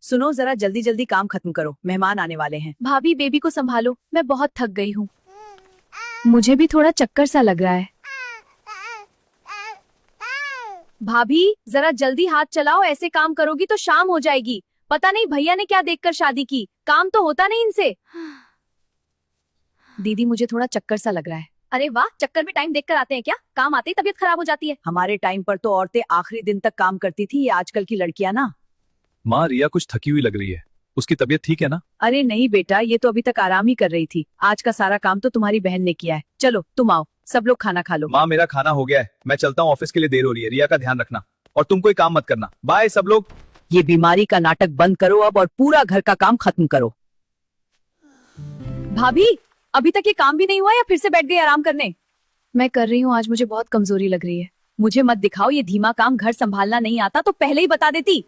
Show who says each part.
Speaker 1: सुनो जरा जल्दी जल्दी काम खत्म करो, मेहमान आने वाले हैं।
Speaker 2: भाभी बेबी को संभालो, मैं बहुत थक गई हूँ। मुझे भी थोड़ा चक्कर सा लग रहा है। भाभी जरा जल्दी हाथ चलाओ, ऐसे काम करोगी तो शाम हो जाएगी। पता नहीं भैया ने क्या देखकर शादी की, काम तो होता नहीं इनसे। दीदी मुझे थोड़ा चक्कर सा लग रहा है। अरे वाह, चक्कर में टाइम देखकर आते हैं क्या? काम आते ही तबीयत खराब हो जाती है।
Speaker 1: हमारे टाइम पर तो औरतें आखिरी दिन तक काम करती थी, ये आजकल की लड़कियां ना।
Speaker 3: माँ, रिया कुछ थकी हुई लग रही है। उसकी तबीयत ठीक है ना?
Speaker 1: अरे नहीं बेटा, ये तो अभी तक आराम ही कर रही थी। आज का सारा काम तो तुम्हारी बहन ने किया है। चलो तुम आओ, सब लोग खाना खा लो।
Speaker 3: माँ, मेरा खाना हो गया है, मैं चलता हूँ, ऑफिस के लिए देर हो रही है। रिया का ध्यान रखना और तुम कोई काम मत करना। बाय सब लोग।
Speaker 1: ये बीमारी का नाटक बंद करो अब और पूरा घर का काम खत्म करो।
Speaker 2: भाभी अभी तक ये काम भी नहीं हुआ या फिर से बैठ गई आराम करने? मैं कर रही हूँ, आज मुझे बहुत कमजोरी लग रही है।
Speaker 1: मुझे मत दिखाओ ये धीमा काम, घर संभालना नहीं आता तो पहले ही बता देती।